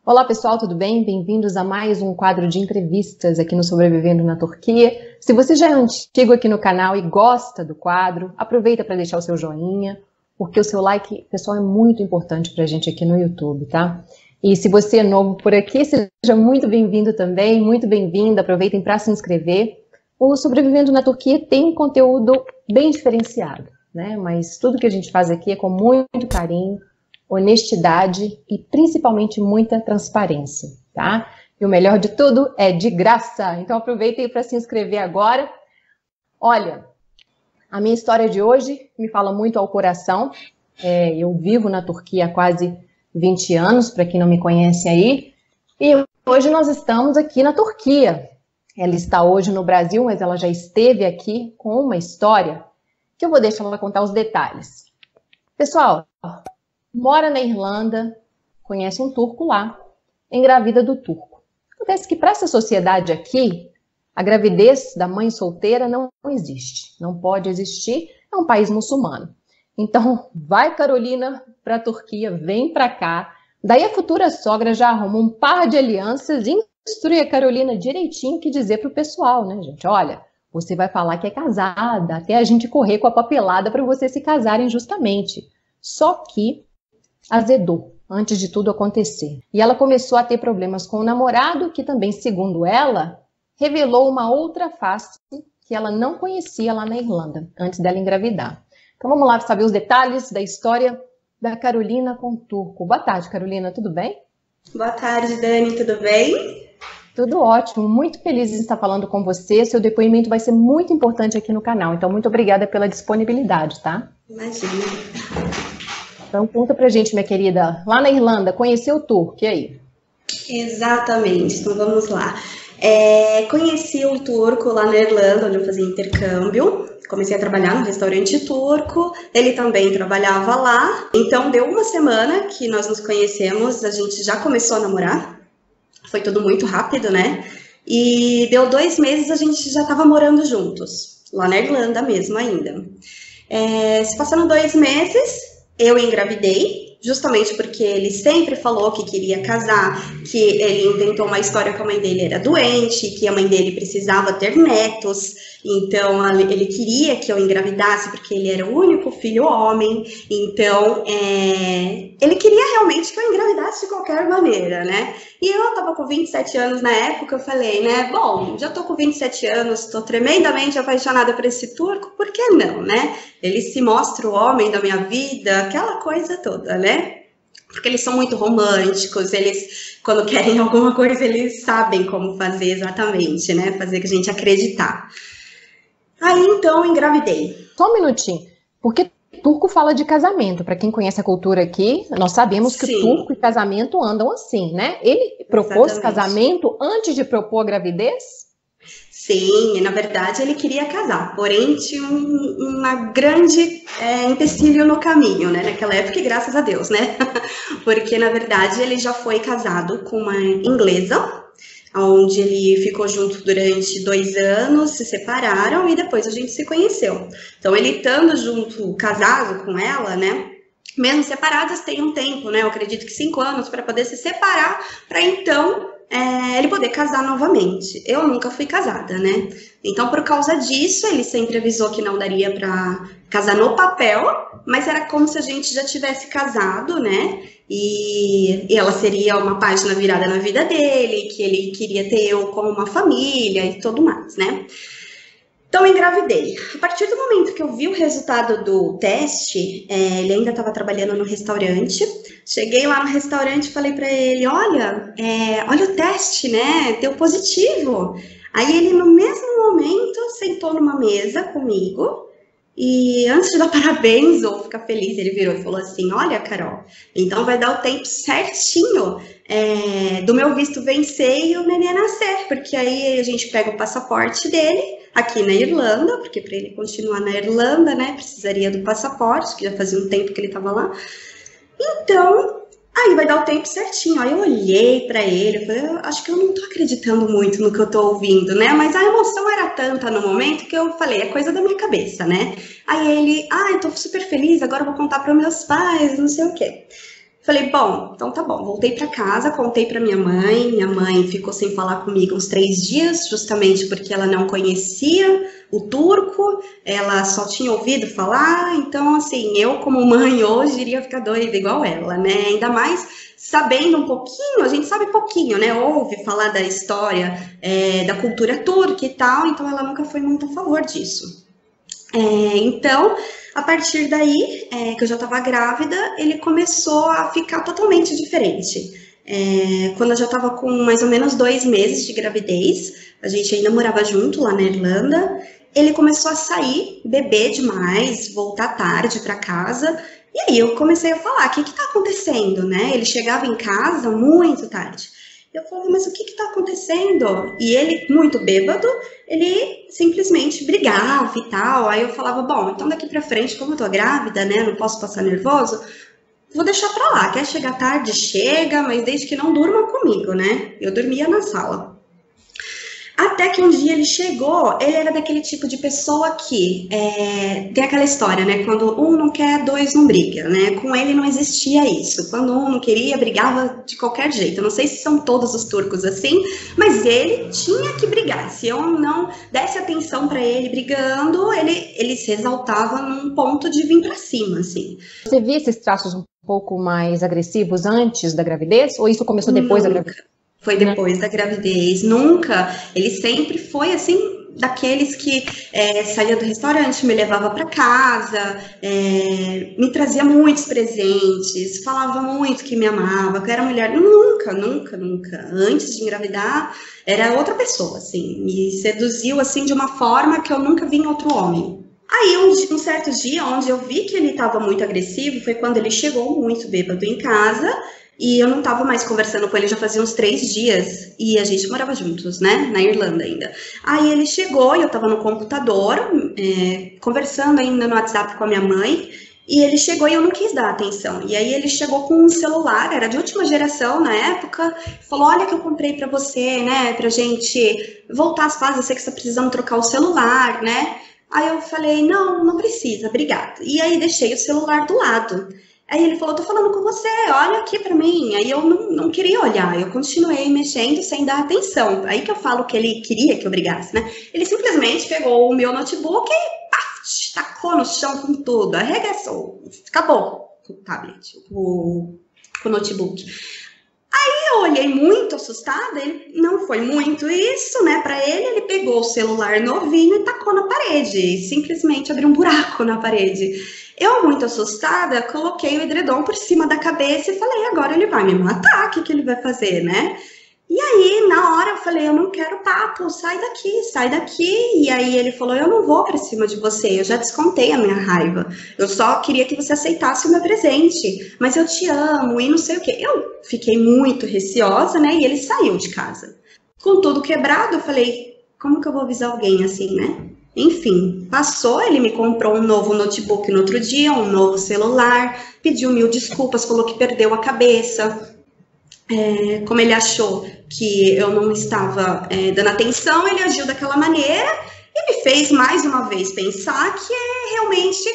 Olá pessoal, tudo bem? Bem-vindos a mais um quadro de entrevistas aqui no Sobrevivendo na Turquia. Se você já é antigo aqui no canal e gosta do quadro, aproveita para deixar o seu joinha, porque o seu like, pessoal, é muito importante para a gente aqui no YouTube, tá? E se você é novo por aqui, seja muito bem-vindo também, muito bem-vinda, aproveitem para se inscrever. O Sobrevivendo na Turquia tem um conteúdo bem diferenciado, né? Mas tudo que a gente faz aqui é com muito carinho, honestidade e principalmente muita transparência, tá? E o melhor de tudo é de graça. Então aproveitem para se inscrever agora. Olha, a minha história de hoje me fala muito ao coração. Eu vivo na Turquia há quase 20 anos, para quem não me conhece aí. E hoje nós estamos aqui na Turquia. Ela está hoje no Brasil, mas ela já esteve aqui com uma história que eu vou deixar ela contar os detalhes. Pessoal, mora na Irlanda, conhece um turco lá, engravida do turco. Acontece que para essa sociedade aqui, a gravidez da mãe solteira não existe, não pode existir, é um país muçulmano. Então, vai Carolina para a Turquia, vem para cá, daí a futura sogra já arruma um par de alianças e instrui a Carolina direitinho o que dizer para o pessoal, né, gente? Olha, você vai falar que é casada, até a gente correr com a papelada para vocês se casarem justamente. Só que azedou antes de tudo acontecer. E ela começou a ter problemas com o namorado, que também, segundo ela, revelou uma outra face que ela não conhecia lá na Irlanda, antes dela engravidar. Então vamos lá saber os detalhes da história da Carolina com o turco. Boa tarde, Carolina, tudo bem? Boa tarde, Dani, tudo bem? Tudo ótimo, muito feliz de estar falando com você. Seu depoimento vai ser muito importante aqui no canal, então muito obrigada pela disponibilidade, tá? Imagina. Então conta pra gente, minha querida, lá na Irlanda, conheceu o turco, e aí? Exatamente, então vamos lá. Conheci o turco lá na Irlanda, onde eu fazia intercâmbio. Comecei a trabalhar no restaurante turco, ele também trabalhava lá. Então deu uma semana que nós nos conhecemos, a gente já começou a namorar. Foi tudo muito rápido, né? E deu 2 meses, a gente já estava morando juntos, lá na Irlanda mesmo ainda. Se passaram 2 meses, eu engravidei, justamente porque ele sempre falou que queria casar, que ele inventou uma história que a mãe dele era doente, que a mãe dele precisava ter netos, então ele queria que eu engravidasse porque ele era o único filho homem, então ele queria realmente que eu engravidasse de qualquer maneira, né? E eu tava com 27 anos na época, eu falei, né, bom, já tô com 27 anos, tô tremendamente apaixonada por esse turco, por que não, né? Ele se mostra o homem da minha vida, aquela coisa toda, né? Porque eles são muito românticos, eles, quando querem alguma coisa, eles sabem como fazer exatamente, né? Fazer a gente acreditar. Aí, então, engravidei. Só um minutinho, porque turco fala de casamento. Para quem conhece a cultura aqui, nós sabemos que o turco e casamento andam assim, né? Ele propôs casamento antes de propor a gravidez? Sim, na verdade ele queria casar, porém tinha uma grande empecilho no caminho, né, naquela época, e graças a Deus, né, porque na verdade ele já foi casado com uma inglesa, onde ele ficou junto durante 2 anos, se separaram e depois a gente se conheceu. Então ele estando junto, casado com ela, né, mesmo separadas tem um tempo, né, eu acredito que 5 anos para poder se separar, para então ele poder casar novamente. Eu nunca fui casada, né? Então, por causa disso, ele sempre avisou que não daria para casar no papel, mas era como se a gente já tivesse casado, né? E ela seria uma página virada na vida dele, que ele queria ter eu como uma família e tudo mais, né? Então, eu engravidei. A partir do momento que eu vi o resultado do teste, ele ainda estava trabalhando no restaurante. Cheguei lá no restaurante e falei para ele, olha o teste, né? Deu positivo. Aí ele, no mesmo momento, sentou numa mesa comigo e antes de dar parabéns ou ficar feliz, ele virou e falou assim, olha, Carol, então vai dar o tempo certinho do meu visto vencer e o neném nascer, porque aí a gente pega o passaporte dele aqui na Irlanda, porque para ele continuar na Irlanda, né, precisaria do passaporte, que já fazia um tempo que ele estava lá. Então, aí vai dar o tempo certinho. Aí eu olhei para ele, eu falei, acho que eu não tô acreditando muito no que eu tô ouvindo, né? Mas a emoção era tanta no momento que eu falei, é coisa da minha cabeça, né? Aí ele, eu tô super feliz, agora eu vou contar para meus pais, não sei o quê. Falei, bom, então tá bom. Voltei para casa, contei para minha mãe ficou sem falar comigo uns 3 dias, justamente porque ela não conhecia o turco, ela só tinha ouvido falar, então assim, eu como mãe hoje iria ficar doida igual ela, né? Ainda mais sabendo um pouquinho, a gente sabe pouquinho, né? Ouve falar da história, da cultura turca e tal, então ela nunca foi muito a favor disso. Então, a partir daí, que eu já estava grávida, ele começou a ficar totalmente diferente. Quando eu já estava com mais ou menos 2 meses de gravidez, a gente ainda morava junto lá na Irlanda, ele começou a sair, beber demais, voltar tarde para casa, e aí eu comecei a falar, o que está acontecendo, né? Ele chegava em casa muito tarde. Eu falei, mas o que está acontecendo? E ele, muito bêbado, ele simplesmente brigava e tal. Aí eu falava, bom, então daqui pra frente, como eu tô grávida, né, não posso passar nervoso, vou deixar pra lá. Quer chegar tarde, chega, mas desde que não durma comigo, né? Eu dormia na sala. Até que um dia ele chegou, ele era daquele tipo de pessoa que tem aquela história, né? Quando um não quer, 2 não briga, né? Com ele não existia isso. Quando um não queria, brigava de qualquer jeito. Eu não sei se são todos os turcos assim, mas ele tinha que brigar. Se eu não desse atenção para ele brigando, ele se exaltava num ponto de vir para cima, assim. Você via esses traços um pouco mais agressivos antes da gravidez? Ou isso começou depois da gravidez? Foi depois da gravidez, nunca. Ele sempre foi assim, daqueles que saía do restaurante, me levava para casa, me trazia muitos presentes, falava muito que me amava, que era mulher. Nunca, nunca, nunca. Antes de engravidar, era outra pessoa, assim. Me seduziu assim de uma forma que eu nunca vi em outro homem. Aí, um certo dia, onde eu vi que ele estava muito agressivo, foi quando ele chegou muito bêbado em casa. E eu não estava mais conversando com ele, já fazia uns 3 dias, e a gente morava juntos, né, na Irlanda ainda. Aí ele chegou, e eu estava no computador, conversando ainda no WhatsApp com a minha mãe, e ele chegou e eu não quis dar atenção. E aí ele chegou com um celular, era de última geração na época, falou, olha que eu comprei para você, né, pra gente voltar às fases, eu sei que você tá precisando trocar o celular, né. Aí eu falei, não, não precisa, obrigada. E aí deixei o celular do lado. Aí ele falou, tô falando com você, olha aqui pra mim. Aí eu não queria olhar, eu continuei mexendo sem dar atenção. Aí que eu falo que ele queria que eu brigasse, né? Ele simplesmente pegou o meu notebook e paf, tacou no chão com tudo, arregaçou, acabou o tablet, o notebook. Aí eu olhei muito assustada, ele não foi muito isso, né, pra ele pegou o celular novinho e tacou na parede, simplesmente abriu um buraco na parede. Eu, muito assustada, coloquei o edredom por cima da cabeça e falei, agora ele vai me matar, o que ele vai fazer, né? E aí, na hora, eu falei, eu não quero papo, sai daqui, sai daqui. E aí ele falou, eu não vou pra cima de você, eu já descontei a minha raiva. Eu só queria que você aceitasse o meu presente, mas eu te amo e não sei o quê. Eu fiquei muito receosa, né? E ele saiu de casa. Com tudo quebrado, eu falei, como que eu vou avisar alguém assim, né? Enfim, passou, ele me comprou um novo notebook no outro dia, um novo celular, pediu 1000 desculpas, falou que perdeu a cabeça. Como ele achou que eu não estava dando atenção, ele agiu daquela maneira e me fez mais uma vez pensar que realmente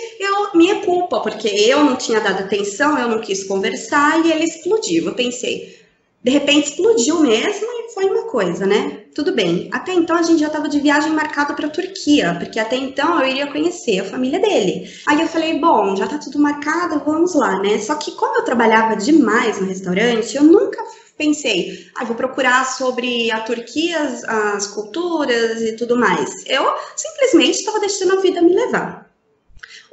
minha culpa, porque eu não tinha dado atenção, eu não quis conversar e ele explodiu. Eu pensei, de repente explodiu mesmo e foi uma coisa, né? Tudo bem. Até então a gente já estava de viagem marcada para a Turquia, porque até então eu iria conhecer a família dele. Aí eu falei, bom, já tá tudo marcado, vamos lá, né? Só que como eu trabalhava demais no restaurante, eu nunca pensei, vou procurar sobre a Turquia, as culturas e tudo mais. Eu simplesmente estava deixando a vida me levar.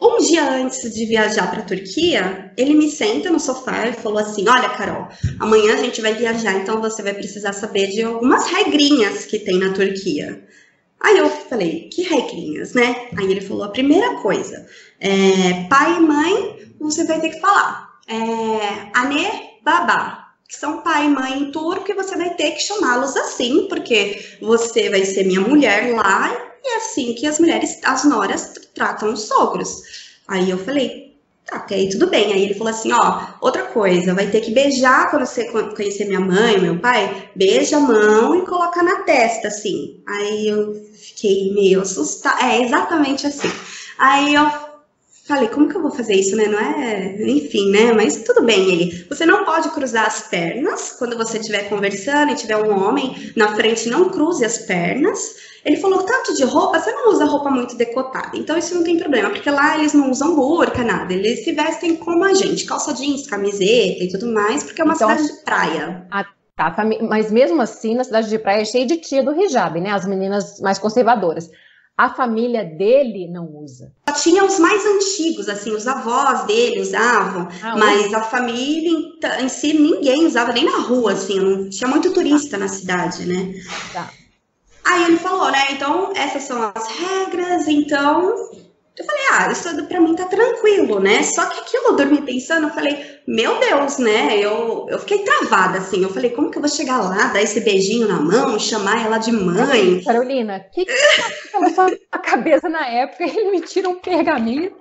Um dia antes de viajar para a Turquia, ele me senta no sofá e falou assim, olha, Carol, amanhã a gente vai viajar, então você vai precisar saber de algumas regrinhas que tem na Turquia. Aí eu falei, que regrinhas, né? Aí ele falou, a primeira coisa, pai e mãe, você vai ter que falar, anne, babá, que são pai e mãe em turco, e você vai ter que chamá-los assim, porque você vai ser minha mulher lá, e é assim que as mulheres, as noras, tratam os sogros. Aí eu falei, tá, ok, tudo bem. Aí ele falou assim, ó, outra coisa, vai ter que beijar quando você conhecer minha mãe, meu pai, beija a mão e coloca na testa, assim. Aí eu fiquei meio assustada, exatamente assim. Aí eu falei, como que eu vou fazer isso, né? Não é, enfim, né? Mas tudo bem, você não pode cruzar as pernas quando você estiver conversando e tiver um homem na frente, não cruze as pernas. Ele falou, tanto de roupa, você não usa roupa muito decotada, então isso não tem problema, porque lá eles não usam burca, nada, eles se vestem como a gente, calça jeans, camiseta e tudo mais, porque é uma Então, cidade de praia. Tá, mas mesmo assim, na cidade de praia é cheia de tia do hijab, né? As meninas mais conservadoras. A família dele não usa. Só tinha os mais antigos, assim, os avós dele usavam, mas a família em si ninguém usava nem na rua, assim, não tinha muito turista na cidade, né? Tá. Aí ele falou, né, então essas são as regras, então eu falei, isso pra mim tá tranquilo, né? Só que aquilo eu dormi pensando, eu falei, meu Deus, né? Eu fiquei travada, assim. Eu falei, como que eu vou chegar lá, dar esse beijinho na mão, chamar ela de mãe? Carolina, o que passou pela sua cabeça na época? Ele me tira um pergaminho.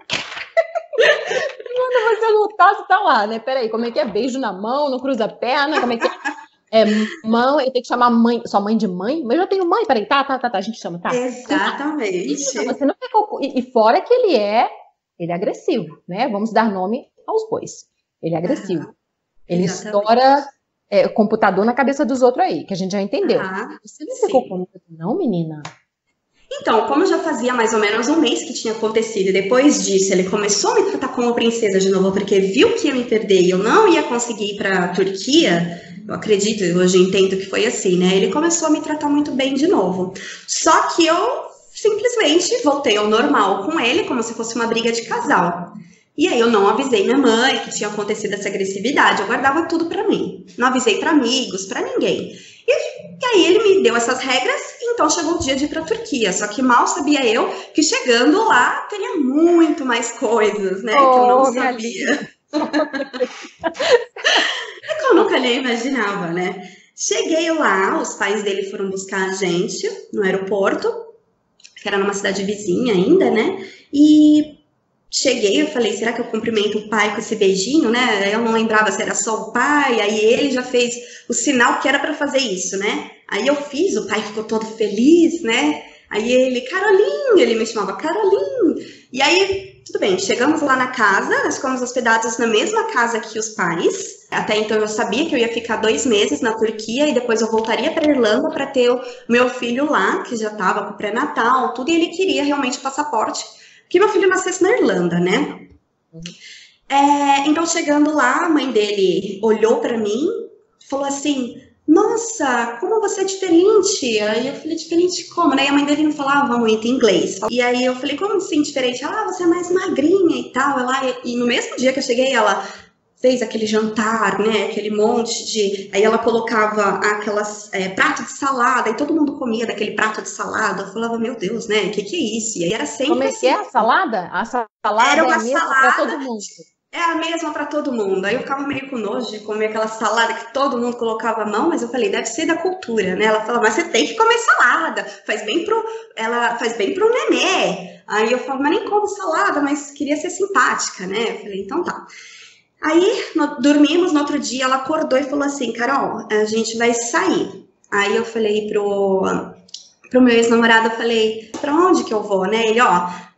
Quando você lutar, você tá lá, né? Peraí, como é que é? Beijo na mão, não cruza a perna, como é que é? Mão, ele tem que chamar mãe, sua mãe de mãe? Mas eu tenho mãe, peraí, tá, a gente chama, tá? Exatamente. Você não ficou... E fora que ele é agressivo, né? Vamos dar nome aos bois. Ele é agressivo. Ele estoura computador na cabeça dos outros aí, que a gente já entendeu. Você não ficou com medo, não, menina? Então, como já fazia mais ou menos um mês que tinha acontecido, e depois disso ele começou a me tratar como princesa de novo, porque viu que ia me perder e eu não ia conseguir ir para a Turquia, eu acredito, hoje eu entendo que foi assim, né? Ele começou a me tratar muito bem de novo. Só que eu simplesmente voltei ao normal com ele, como se fosse uma briga de casal. E aí eu não avisei minha mãe que tinha acontecido essa agressividade, eu guardava tudo pra mim. Não avisei pra amigos, pra ninguém. E aí ele me deu essas regras, e então chegou o dia de ir pra Turquia. Só que mal sabia eu que chegando lá teria muito mais coisas, né, que eu não sabia. É que eu nunca nem imaginava, né? Cheguei lá, os pais dele foram buscar a gente no aeroporto, que era numa cidade vizinha ainda, né? E cheguei, eu falei, será que eu cumprimento o pai com esse beijinho, né? Eu não lembrava se era só o pai, aí ele já fez o sinal que era para fazer isso, né? Aí eu fiz, o pai ficou todo feliz, né? Aí ele, Caroline, ele me chamava Caroline. E aí, tudo bem, chegamos lá na casa, nós ficamos hospedados na mesma casa que os pais. Até então eu sabia que eu ia ficar 2 meses na Turquia e depois eu voltaria para Irlanda para ter o meu filho lá, que já estava com pré-natal, tudo, e ele queria realmente o passaporte que meu filho nascesse na Irlanda, né? Então, chegando lá, a mãe dele olhou para mim, falou assim, nossa, como você é diferente. Aí eu falei, diferente como, né? E a mãe dele não falava muito inglês. E aí eu falei, como assim diferente? Você é mais magrinha e tal. E no mesmo dia que eu cheguei, ela fez aquele jantar, né, aquele monte de... Aí ela colocava aquelas prato de salada, e todo mundo comia daquele prato de salada. Eu falava, meu Deus, né, o que é isso? E aí era sempre como é que é a salada? A salada era uma é a mesma para todo mundo. É a mesma para todo mundo. Aí eu ficava meio com nojo de comer aquela salada que todo mundo colocava a mão, mas eu falei, deve ser da cultura, né? Ela falava, mas você tem que comer salada, ela faz bem pro nenê. Aí eu falava, mas nem como salada, mas queria ser simpática, né? Eu falei, então tá. Aí, dormimos, no outro dia, ela acordou e falou assim, Carol, a gente vai sair. Aí eu falei pro meu ex-namorado, eu falei, pra onde que eu vou, né? Ele,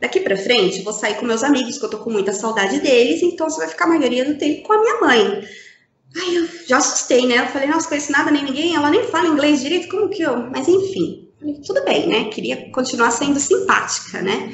daqui pra frente, vou sair com meus amigos, que eu tô com muita saudade deles, então você vai ficar a maioria do tempo com a minha mãe. Aí eu já assustei, né? Eu falei, não conheço nada, nem ninguém, ela nem fala inglês direito, como que eu... Mas enfim, falei, tudo bem, né? Queria continuar sendo simpática, né?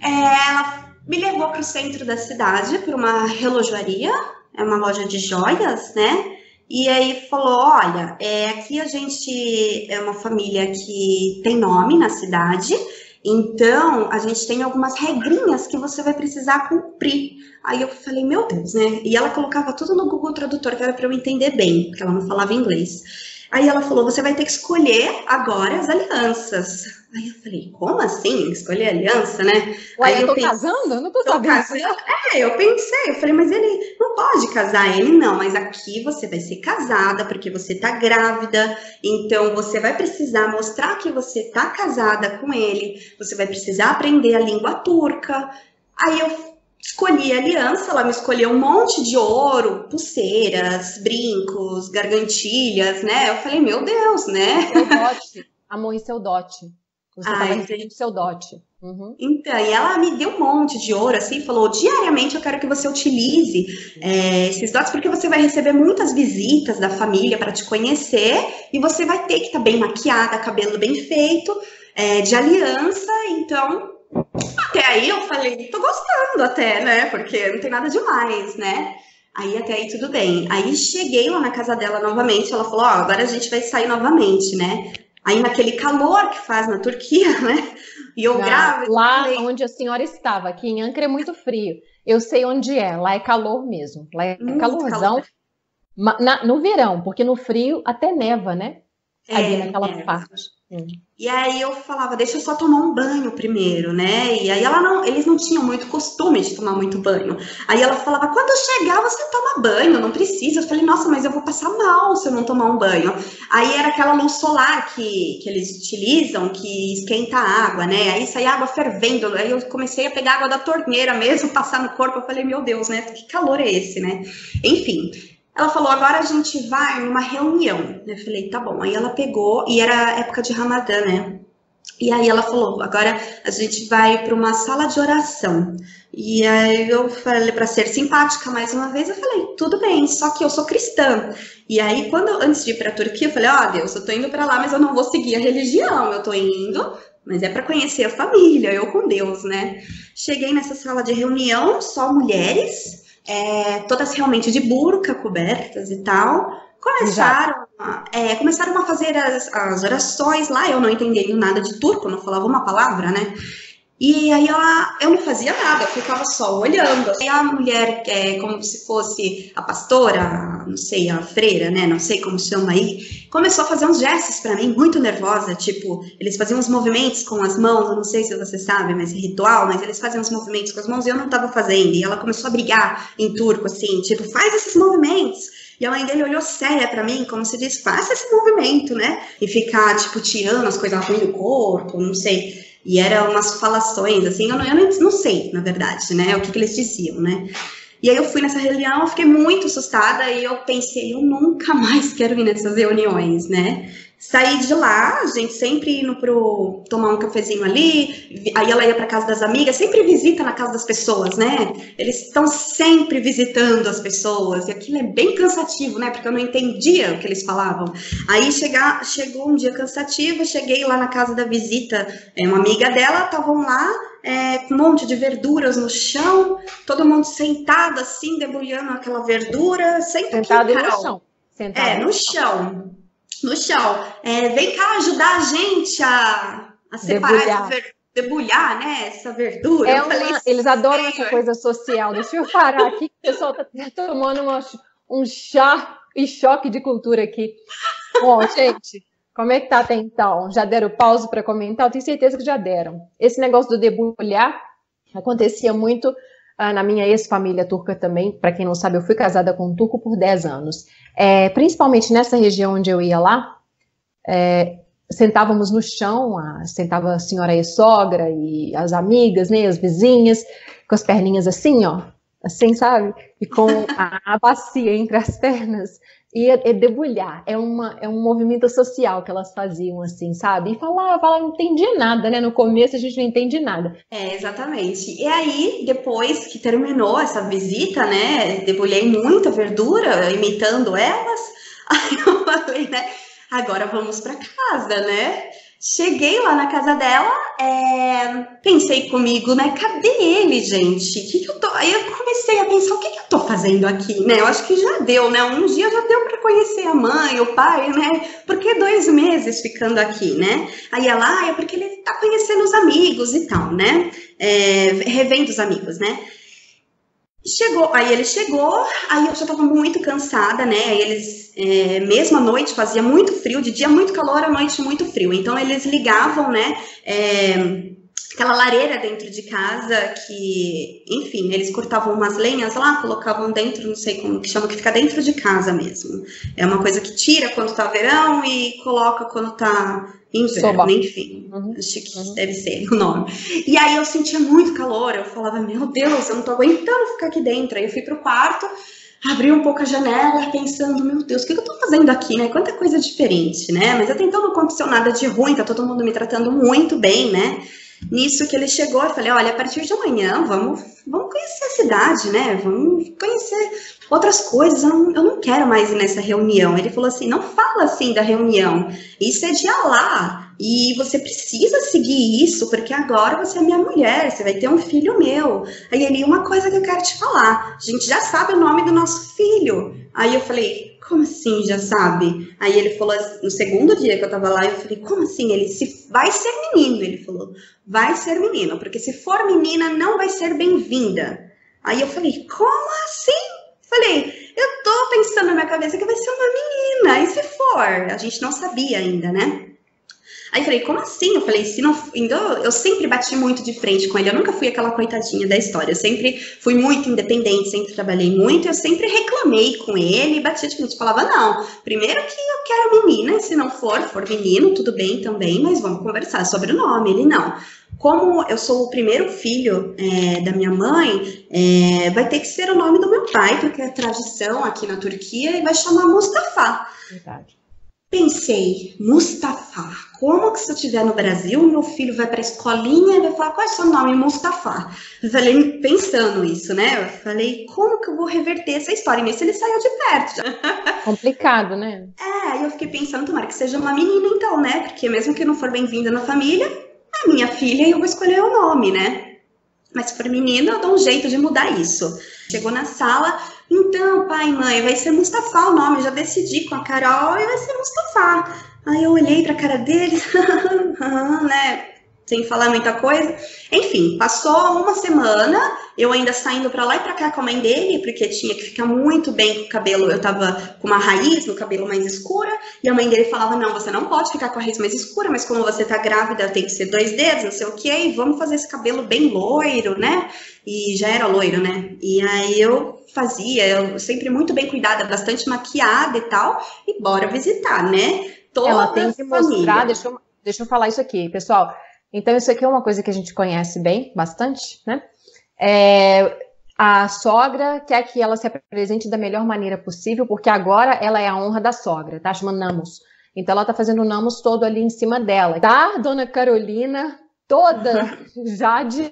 Ela me levou para o centro da cidade, para uma relojoaria, é uma loja de joias, né? E aí falou, olha, aqui a gente é uma família que tem nome na cidade, então a gente tem algumas regrinhas que você vai precisar cumprir. Aí eu falei, meu Deus, né? E ela colocava tudo no Google Tradutor, que era para eu entender bem, porque ela não falava inglês. Aí ela falou, você vai ter que escolher agora as alianças. Aí eu falei, como assim? Escolher aliança, né? Ué, eu tô casando? Eu não tô sabendo. Eu pensei, eu falei, mas ele não pode casar. Ele, não, mas aqui você vai ser casada, porque você tá grávida, então você vai precisar mostrar que você tá casada com ele, você vai precisar aprender a língua turca. Aí eu escolhi a aliança, ela me escolheu um monte de ouro, pulseiras, brincos, gargantilhas, né? Eu falei, meu Deus, né? Seu dote, amor, e seu dote. Você estava recebendo seu dote. Uhum. Então, e ela me deu um monte de ouro, assim, falou, diariamente eu quero que você utilize esses dotes, porque você vai receber muitas visitas da família para te conhecer, e você vai ter que estar bem maquiada, cabelo bem feito, de aliança, então, até aí eu falei, tô gostando até, né, porque não tem nada demais, né. Aí até aí tudo bem. Aí cheguei lá na casa dela novamente, ela falou, agora a gente vai sair novamente, né. Aí naquele calor que faz na Turquia, né, e eu grávida. Lá onde a senhora estava, aqui em Ankara é muito frio. Eu sei onde é, lá é calor mesmo. Lá é calorzão. No verão, porque no frio até neva, né? Ali naquela parte. E aí eu falava, deixa eu só tomar um banho primeiro, né? E aí eles não tinham muito costume de tomar muito banho. Aí ela falava, quando eu chegar você toma banho, não precisa. Eu falei, nossa, mas eu vou passar mal se eu não tomar um banho. Aí era aquela luz solar que eles utilizam, que esquenta a água, né? Aí saía água fervendo, aí eu comecei a pegar água da torneira mesmo, passar no corpo. Eu falei, meu Deus, né? Que calor é esse, né? Enfim. Ela falou, agora a gente vai numa reunião. Eu falei, tá bom. Aí ela pegou, e era época de Ramadã, né? E aí ela falou, agora a gente vai para uma sala de oração. E aí eu falei, para ser simpática mais uma vez, eu falei, tudo bem, só que eu sou cristã. E aí, antes de ir para a Turquia, eu falei, Deus, eu tô indo para lá, mas eu não vou seguir a religião, eu tô indo, mas é para conhecer a família, eu com Deus, né? Cheguei nessa sala de reunião, só mulheres, todas realmente de burca, cobertas e tal, começaram a fazer as orações lá, eu não entendendo nada de turco, não falava uma palavra, né? E aí eu não fazia nada, eu ficava só olhando. E a mulher, como se fosse a pastora, não sei, a freira, né? Não sei como chama aí, começou a fazer uns gestos pra mim, muito nervosa, tipo, eles faziam uns movimentos com as mãos, eu não sei se você sabe, mas é ritual, mas eles faziam uns movimentos com as mãos e eu não tava fazendo. E ela começou a brigar em turco, assim, tipo, faz esses movimentos. E a mãe dele olhou séria pra mim, como se diz, faça esse movimento, né? E ficar, tipo, tirando as coisas ruins do corpo, não sei. E eram umas falações, assim, eu não sei, na verdade, né, o que eles diziam, né. E aí eu fui nessa reunião, eu fiquei muito assustada e eu pensei, eu nunca mais quero ir nessas reuniões, né. Saí de lá, a gente sempre indo tomar um cafezinho ali, aí ela ia para casa das amigas, sempre visita na casa das pessoas, né? Eles estão sempre visitando as pessoas, e aquilo é bem cansativo, né? Porque eu não entendia o que eles falavam. Aí chegou um dia cansativo, cheguei lá na casa da visita, uma amiga dela, estavam lá, com um monte de verduras no chão, todo mundo sentado assim, debulhando aquela verdura, sentado no chão. No chão. No chão. Vem cá ajudar a gente a separar debulhar, né, essa verdura. Eles adoram essa coisa social. Deixa eu parar aqui, que o pessoal tá tomando um chá e choque de cultura aqui. Bom, gente, como é que tá até então? Já deram pausa para comentar? Eu tenho certeza que já deram. Esse negócio do debulhar acontecia muito na minha ex-família turca também. Para quem não sabe, eu fui casada com um turco por 10 anos. Principalmente nessa região onde eu ia lá, sentávamos no chão, sentava a senhora ex-sogra e as amigas, né, as vizinhas, com as perninhas assim, ó, assim, sabe? E com a bacia entre as pernas. E debulhar, é um movimento social que elas faziam, assim, sabe? E falava, não entendia nada, né? No começo a gente não entende nada. Exatamente. E aí, depois que terminou essa visita, né? Debulhei muita verdura, imitando elas. Aí eu falei, né? Agora vamos para casa, né? Cheguei lá na casa dela, pensei comigo, né? Cadê ele, gente? Aí eu comecei a pensar, o que eu tô fazendo aqui, né? Eu acho que já deu, né? Um dia já deu para conhecer a mãe, o pai, né? Por que 2 meses ficando aqui, né? Aí ela, é porque ele tá conhecendo os amigos e tal, né? Revendo os amigos, né? Aí ele chegou, aí eu já tava muito cansada, né? Aí eles, mesmo à noite, fazia muito frio, de dia muito calor, à noite muito frio. Então eles ligavam, né? Aquela lareira dentro de casa que, enfim, eles cortavam umas lenhas lá, colocavam dentro, não sei como que chama, que fica dentro de casa mesmo. É uma coisa que tira quando tá verão e coloca quando tá inverno, enfim. Acho que deve ser o nome. E aí eu sentia muito calor, eu falava, meu Deus, eu não tô aguentando ficar aqui dentro. Aí eu fui pro quarto, abri um pouco a janela, pensando, meu Deus, o que eu tô fazendo aqui, né? Quanta coisa diferente, né? Mas até então não aconteceu nada de ruim, tá todo mundo me tratando muito bem, né? Nisso que ele chegou, eu falei, olha, a partir de amanhã, vamos conhecer a cidade, né? Vamos conhecer outras coisas, eu não quero mais ir nessa reunião. Ele falou assim, não fala assim da reunião, isso é de Alá, e você precisa seguir isso, porque agora você é minha mulher, você vai ter um filho meu. Aí ele, uma coisa que eu quero te falar, a gente já sabe o nome do nosso filho. Aí eu falei, como assim já sabe? Aí ele falou, no segundo dia que eu tava lá, eu falei, como assim? Ele, se vai ser menino, ele falou, vai ser menino, porque se for menina, não vai ser bem-vinda. Aí eu falei, como assim? Falei, eu tô pensando na minha cabeça que vai ser uma menina, e se for? A gente não sabia ainda, né? Aí eu falei, como assim? Eu falei, se não. Então, eu sempre bati muito de frente com ele, eu nunca fui aquela coitadinha da história, eu sempre fui muito independente, sempre trabalhei muito, eu sempre reclamei com ele, batia de frente, falava, não, primeiro que eu quero menina, se não for menino, tudo bem também, mas vamos conversar sobre o nome. Ele, não. Como eu sou o primeiro filho da minha mãe, vai ter que ser o nome do meu pai, porque é tradição aqui na Turquia, e vai chamar Mustafa. Verdade. Pensei, Mustafa, como que se eu estiver no Brasil, meu filho vai para a escolinha e vai falar, qual é o seu nome? Mustafa. Eu falei, pensando isso, né? Eu falei, como que eu vou reverter essa história? E nisso ele saiu de perto. Complicado, né? Aí eu fiquei pensando, tomara que seja uma menina então, né? Porque mesmo que não for bem-vinda na família, é minha filha e eu vou escolher o nome, né? Mas se for menina, eu dou um jeito de mudar isso. Chegou na sala, então, pai e mãe, vai ser Mustafa o nome, eu já decidi com a Carol e vai ser Mustafa. Aí eu olhei pra cara dele, né, sem falar muita coisa. Enfim, passou uma semana, eu ainda saindo pra lá e pra cá com a mãe dele, porque tinha que ficar muito bem com o cabelo, eu tava com uma raiz no cabelo mais escura, e a mãe dele falava, não, você não pode ficar com a raiz mais escura, mas como você tá grávida, tem que ser 2 dedos, não sei o que, e vamos fazer esse cabelo bem loiro, né? E já era loiro, né? E aí eu sempre muito bem cuidada, bastante maquiada e tal, e bora visitar, né? Toda Ela tem que mostrar, família. deixa eu falar isso aqui, pessoal. Então, isso aqui é uma coisa que a gente conhece bem, bastante, né? A sogra quer que ela se apresente da melhor maneira possível, porque agora ela é a honra da sogra, tá? Chama Namos. Então, ela tá fazendo o Namos todo ali em cima dela. Tá, dona Carolina, toda já de...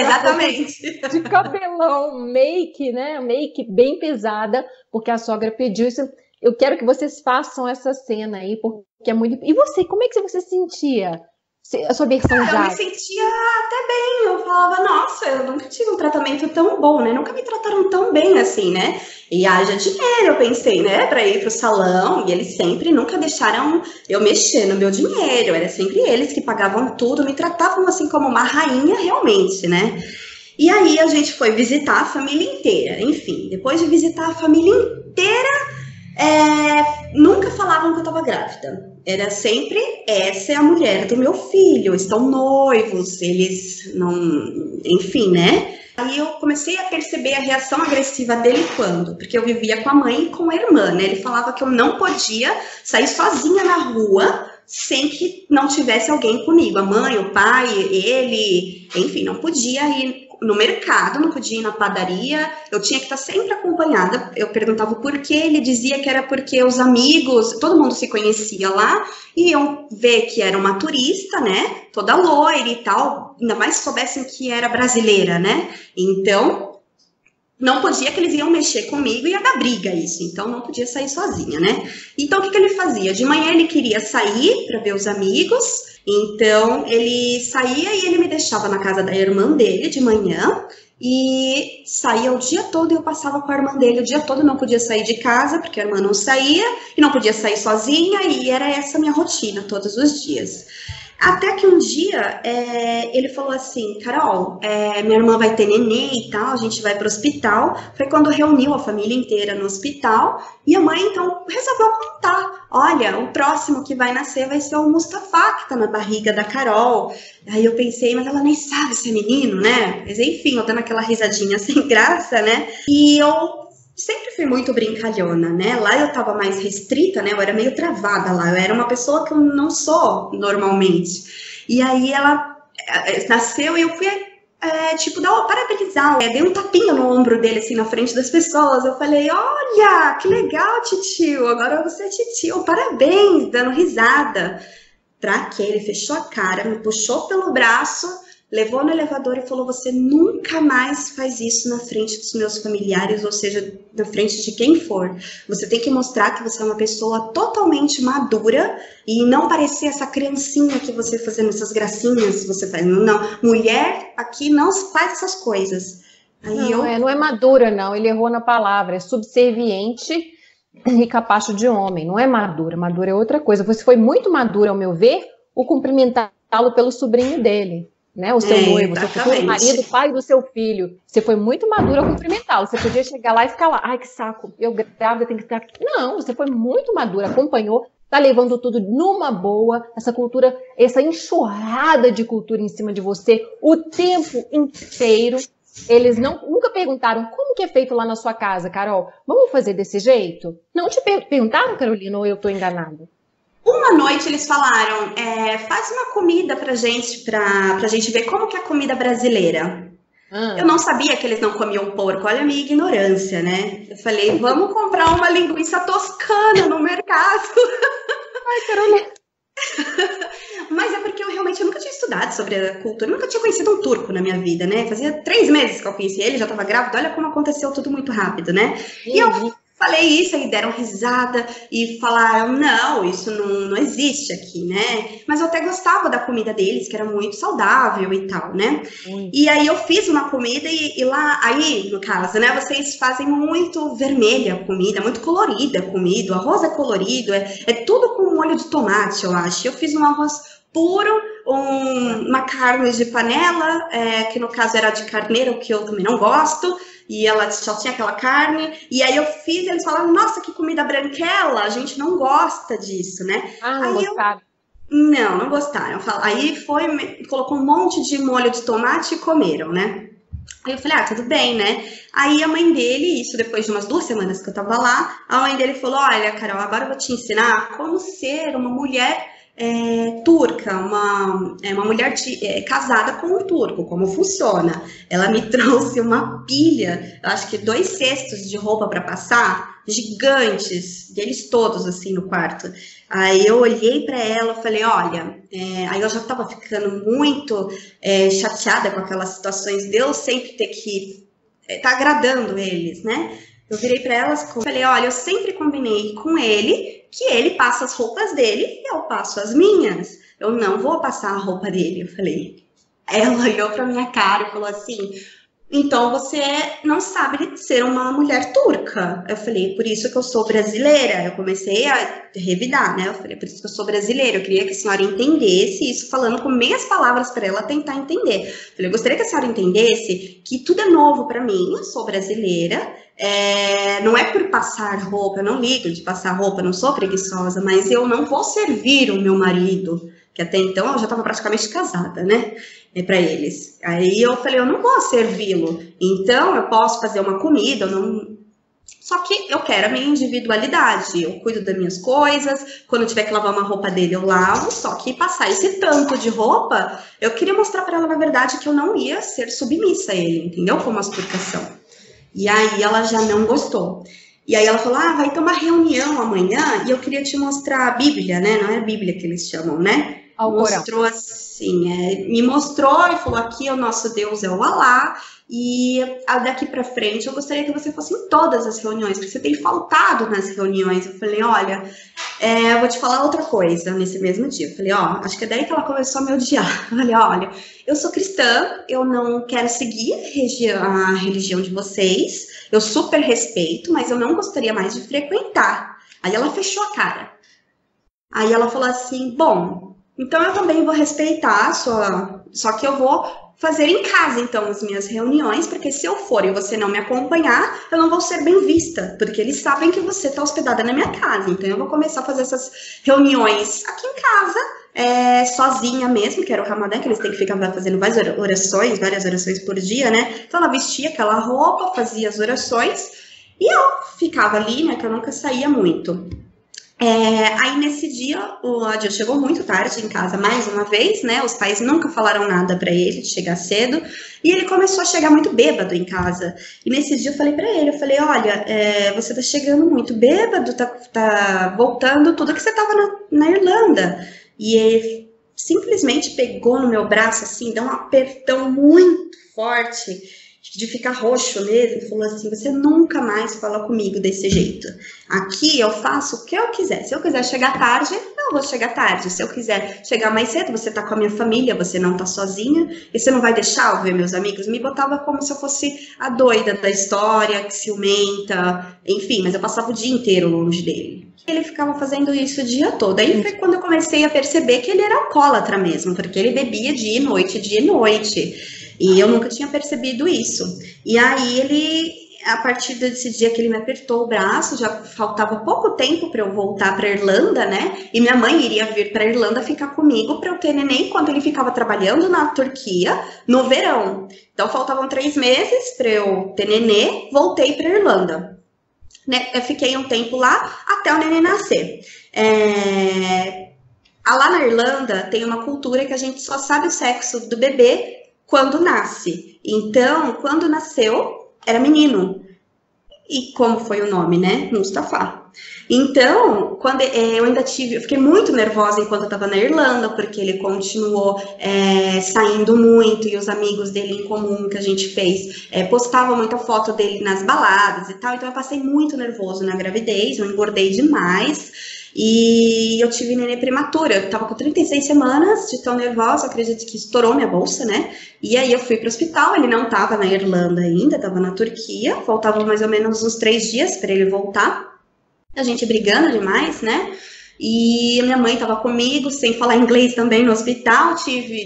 Exatamente. De cabelão, make, né? Make bem pesada, porque a sogra pediu isso. Eu quero que vocês façam essa cena aí, porque é muito... E você, como é que você se sentia? A sua versão já? Eu me sentia até bem, eu falava, nossa, eu nunca tive um tratamento tão bom, né? Nunca me trataram tão bem assim, né? E haja dinheiro, eu pensei, né? Pra ir pro salão, e eles sempre nunca deixaram eu mexer no meu dinheiro, era sempre eles que pagavam tudo, me tratavam assim como uma rainha realmente, né? E aí a gente foi visitar a família inteira, enfim, depois de visitar a família inteira, nunca falavam que eu estava grávida. Era sempre, essa é a mulher do meu filho, estão noivos, eles não... Enfim, né? Aí eu comecei a perceber a reação agressiva dele quando? Porque eu vivia com a mãe e com a irmã, né? Ele falava que eu não podia sair sozinha na rua sem que não tivesse alguém comigo. A mãe, o pai, ele... Enfim, não podia ir no mercado, não podia ir na padaria, eu tinha que estar sempre acompanhada. Eu perguntava o porquê, ele dizia que era porque os amigos, todo mundo se conhecia lá, e iam ver que era uma turista, né, toda loira e tal, ainda mais se soubessem que era brasileira, né, então não podia, que eles iam mexer comigo e ia dar briga isso, então não podia sair sozinha, né. Então o que ele fazia? De manhã ele queria sair para ver os amigos, então ele saía e ele me deixava na casa da irmã dele de manhã e saía o dia todo e eu passava com a irmã dele o dia todo, não podia sair de casa porque a irmã não saía e não podia sair sozinha e era essa a minha rotina todos os dias. Até que um dia ele falou assim, Carol, minha irmã vai ter neném e tal, a gente vai para o hospital. Foi quando reuniu a família inteira no hospital e a mãe então resolveu contar. Olha, o próximo que vai nascer vai ser o Mustafa, que tá na barriga da Carol. Aí eu pensei, mas ela nem sabe se é menino, né? Mas enfim, eu dando aquela risadinha sem graça, né? E eu sempre fui muito brincalhona, né? Lá eu tava mais restrita, né? Eu era meio travada lá. Eu era uma pessoa que eu não sou normalmente. E aí ela nasceu e eu fui tipo, parabenizar, dei um tapinha no ombro dele, assim, na frente das pessoas. Eu falei, olha, que legal, titio, agora você é titio, parabéns, dando risada. Pra quê? Ele fechou a cara, me puxou pelo braço, levou no elevador e falou, você nunca mais faz isso na frente dos meus familiares, ou seja, na frente de quem for. Você tem que mostrar que você é uma pessoa totalmente madura e não parecer essa criancinha que você fazendo essas gracinhas, você faz. Não, mulher aqui não faz essas coisas. Aí não é madura, não. Ele errou na palavra. É subserviente e capacho de homem. Não é madura. Madura é outra coisa. Você foi muito madura, ao meu ver, o cumprimentá-lo pelo sobrinho dele. Né, o seu noivo, o seu futuro marido, pai do seu filho. Você foi muito madura ao cumprimentá-lo. Você podia chegar lá e ficar lá. Ai, que saco. Eu grávida tenho que estar aqui. Não, você foi muito madura. Acompanhou. Tá levando tudo numa boa. Essa cultura, essa enxurrada de cultura em cima de você o tempo inteiro. Eles nunca perguntaram como que é feito lá na sua casa, Carol. Vamos fazer desse jeito? Não te perguntaram, Carolina, ou eu tô enganada? Uma noite eles falaram, faz uma comida pra gente ver como que é a comida brasileira. Eu não sabia que eles não comiam porco, olha a minha ignorância, né? Eu falei, vamos comprar uma linguiça toscana no mercado. Ai, Carolina. Mas é porque eu nunca tinha estudado sobre a cultura, nunca tinha conhecido um turco na minha vida, né? Fazia 3 meses que eu conheci ele, já tava grávida, olha como aconteceu tudo muito rápido, né? E eu falei isso, aí deram risada e falaram, não, isso não existe aqui, né? Mas eu até gostava da comida deles, que era muito saudável e tal, né? E aí eu fiz uma comida e lá, aí, no caso, né, vocês fazem muito vermelha a comida, muito colorida a comida, o arroz é colorido, é tudo com molho de tomate, eu acho. Eu fiz um arroz puro, uma carne de panela, que no caso era de carneiro, que eu também não gosto, e ela só tinha aquela carne, e aí eu fiz, eles falaram, nossa, que comida branquela, a gente não gosta disso, né? Não gostaram. Não gostaram. Aí colocou um monte de molho de tomate e comeram, né? Aí eu falei, tudo bem, né? Aí a mãe dele, isso depois de umas 2 semanas que eu tava lá, a mãe dele falou, olha, Carol, agora eu vou te ensinar como ser uma mulher turca, uma mulher casada com um turco, como funciona. Ela me trouxe uma pilha, eu acho que 2 cestos de roupa para passar, gigantes, deles todos assim no quarto. Aí eu olhei para ela e falei, olha, aí eu já estava ficando muito chateada com aquelas situações de eu sempre ter que tá agradando eles, né? Eu virei para elas e falei, olha, eu sempre combinei com ele que ele passa as roupas dele e eu passo as minhas. Eu não vou passar a roupa dele, eu falei. Ela olhou pra minha cara e falou assim, então você não sabe ser uma mulher turca. Eu falei, por isso que eu sou brasileira. Eu comecei a revidar, né? Eu falei, por isso que eu sou brasileira. Eu queria que a senhora entendesse isso, falando com meias palavras para ela tentar entender. Eu falei, eu gostaria que a senhora entendesse que tudo é novo para mim. Eu sou brasileira. Não é por passar roupa, eu não ligo de passar roupa, não sou preguiçosa, mas eu não vou servir o meu marido, que até então eu já estava praticamente casada, né, para eles. Aí eu falei, eu não vou servi-lo, então eu posso fazer uma comida, só que eu quero a minha individualidade, eu cuido das minhas coisas, quando eu tiver que lavar uma roupa dele eu lavo, só que passar esse tanto de roupa, eu queria mostrar para ela, na verdade, que eu não ia ser submissa a ele, entendeu, como as turcas são. E aí ela já não gostou. E aí ela falou, vai ter uma reunião amanhã e eu queria te mostrar a Bíblia, né? Não é a Bíblia que eles chamam, né? Mostrou assim, me mostrou e falou, aqui o nosso Deus é o Alá, e daqui pra frente eu gostaria que você fosse em todas as reuniões, porque você tem faltado nas reuniões. Eu falei, olha, eu vou te falar outra coisa nesse mesmo dia. Eu falei, acho que é daí que ela começou a me odiar. Eu falei, olha, eu sou cristã, eu não quero seguir a religião de vocês, eu super respeito, mas eu não gostaria mais de frequentar. Aí ela fechou a cara. Aí ela falou assim, bom, então eu também vou respeitar a sua... Só que eu vou fazer em casa, então, as minhas reuniões, porque se eu for e você não me acompanhar, eu não vou ser bem vista, porque eles sabem que você está hospedada na minha casa. Então eu vou começar a fazer essas reuniões aqui em casa, sozinha mesmo, que era o Ramadã, que eles têm que ficar fazendo várias orações por dia, né? Então ela vestia aquela roupa, fazia as orações, e eu ficava ali, né, que eu nunca saía muito. Aí nesse dia o Adil chegou muito tarde em casa mais uma vez, né? Os pais nunca falaram nada pra ele de chegar cedo e ele começou a chegar muito bêbado em casa. E nesse dia eu falei pra ele, eu falei, olha, você tá chegando muito bêbado, tá voltando tudo que você tava na Irlanda. E ele simplesmente pegou no meu braço assim, deu um apertão muito forte de ficar roxo mesmo, e falou assim, você nunca mais fala comigo desse jeito. Aqui eu faço o que eu quiser. Se eu quiser chegar tarde, eu vou chegar tarde. Se eu quiser chegar mais cedo, você tá com a minha família, você não tá sozinha, e você não vai deixar eu ver meus amigos. Me botava como se eu fosse a doida da história, ciumenta, enfim, mas eu passava o dia inteiro longe dele. Ele ficava fazendo isso o dia todo. Aí foi quando eu comecei a perceber que ele era alcoólatra mesmo, porque ele bebia dia e noite, dia e noite. E eu nunca tinha percebido isso. E aí ele, a partir desse dia que ele me apertou o braço, já faltava pouco tempo para eu voltar para Irlanda, né? E minha mãe iria vir para Irlanda ficar comigo para eu ter neném enquanto ele ficava trabalhando na Turquia no verão. Então faltavam 3 meses para eu ter nenê, voltei para Irlanda. Né? Eu fiquei um tempo lá até o neném nascer. Lá na Irlanda tem uma cultura que a gente só sabe o sexo do bebê quando nasce. Então, quando nasceu, era menino. E como foi o nome, né? Mustafa. Então, quando eu fiquei muito nervosa enquanto eu estava na Irlanda, porque ele continuou saindo muito, e os amigos dele em comum que a gente fez postavam muita foto dele nas baladas e tal, então eu passei muito nervoso na gravidez, eu engordei demais, e eu tive nenê prematura, eu tava com 36 semanas de tão nervosa, acredito que estourou minha bolsa, né? E aí eu fui pro hospital, ele não tava na Irlanda ainda, tava na Turquia, faltava mais ou menos uns 3 dias para ele voltar. A gente brigando demais, né? E a minha mãe tava comigo, sem falar inglês também no hospital,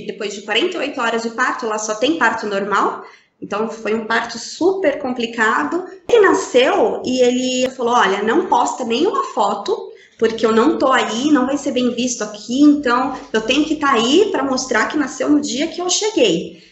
depois de 48 horas de parto, lá só tem parto normal, então foi um parto super complicado. Ele nasceu e ele falou, olha, não posta nenhuma foto, porque eu não tô aí, não vai ser bem visto aqui, então eu tenho que estar aí para mostrar que nasceu no dia que eu cheguei.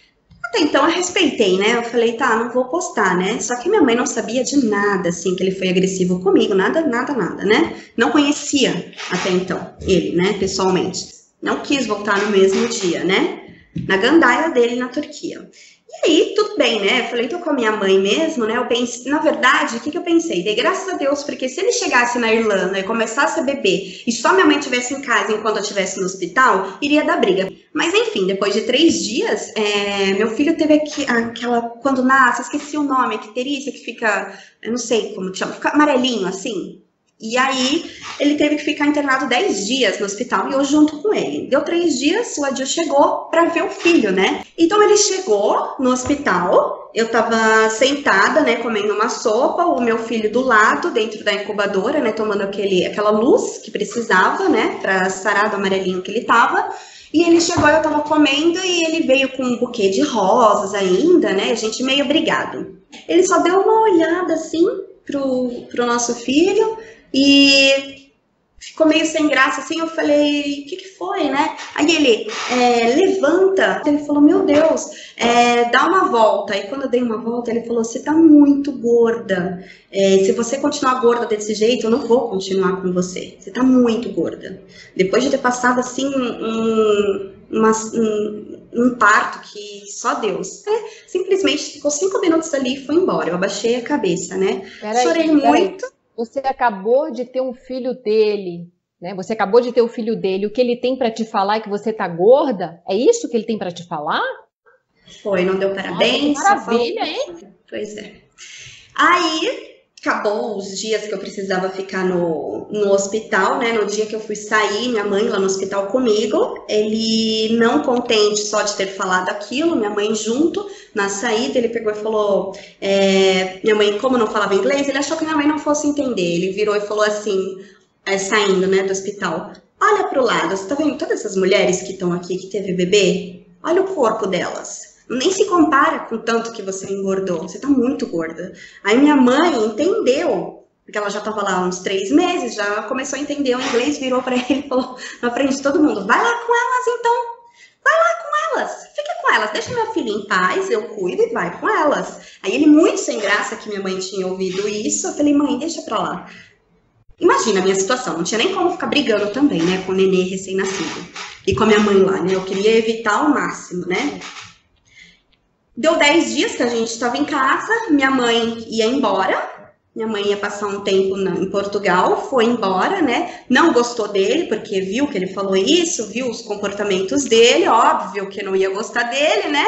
Até então eu respeitei, né? Eu falei, tá, não vou postar, né? Só que minha mãe não sabia de nada, assim, que ele foi agressivo comigo, nada, né? Não conhecia até então ele, né, pessoalmente. Não quis voltar no mesmo dia, né? Na gandaia dele na Turquia. E aí, tudo bem, né? Eu falei, tô com a minha mãe mesmo, né? Eu pensei, na verdade, o que eu pensei? Dei graças a Deus, porque se ele chegasse na Irlanda e começasse a beber e só minha mãe estivesse em casa enquanto eu estivesse no hospital, iria dar briga. Mas enfim, depois de 3 dias, meu filho teve aquela, quando nasce, esqueci o nome, que icterícia, que fica, eu não sei como que chama, fica amarelinho assim. E aí, ele teve que ficar internado 10 dias no hospital e eu junto com ele. Deu 3 dias, o Adil chegou para ver o filho, né? Então, ele chegou no hospital, eu tava sentada, né, comendo uma sopa, o meu filho do lado, dentro da incubadora, né, tomando aquela luz que precisava, né, para sarar do amarelinho que ele tava. E ele chegou, eu tava comendo e ele veio com um buquê de rosas ainda, né, a gente meio brigado. Ele só deu uma olhada, assim, pro nosso filho, e ficou meio sem graça, assim, eu falei, o que foi, né? Aí ele, levanta, ele falou, meu Deus, dá uma volta. E quando eu dei uma volta, ele falou, você tá muito gorda, se você continuar gorda desse jeito, eu não vou continuar com você tá muito gorda. Depois de ter passado, assim, um parto que só Deus, simplesmente ficou 5 minutos ali e foi embora, eu abaixei a cabeça, né? Chorei muito. Você acabou de ter um filho dele, né? Você acabou de ter o filho dele. O que ele tem para te falar é que você tá gorda? É isso que ele tem para te falar? Foi, não deu parabéns. Nossa, que maravilha, hein? Pois é. Aí, acabou os dias que eu precisava ficar no hospital, né? No dia que eu fui sair, minha mãe lá no hospital comigo, ele não contente só de ter falado aquilo, minha mãe junto, na saída ele pegou e falou, minha mãe, como não falava inglês, ele achou que minha mãe não fosse entender, ele virou e falou assim, saindo, né, do hospital, olha pro lado, você tá vendo todas essas mulheres que estão aqui, que teve bebê? Olha o corpo delas. Nem se compara com o tanto que você engordou, você tá muito gorda. Aí minha mãe entendeu, porque ela já tava lá há uns 3 meses, já começou a entender o inglês, virou pra ele e falou na frente de todo mundo, vai lá com elas então, vai lá com elas, fica com elas, deixa meu filho em paz, eu cuido e vai com elas. Aí ele muito sem graça que minha mãe tinha ouvido isso, eu falei, mãe, deixa pra lá. Imagina a minha situação, não tinha nem como ficar brigando também, né, com o nenê recém-nascido. E com a minha mãe lá, né, eu queria evitar ao máximo, né. Deu 10 dias que a gente estava em casa, minha mãe ia embora, minha mãe ia passar um tempo em Portugal, foi embora, né, não gostou dele, porque viu que ele falou isso, viu os comportamentos dele, óbvio que não ia gostar dele, né,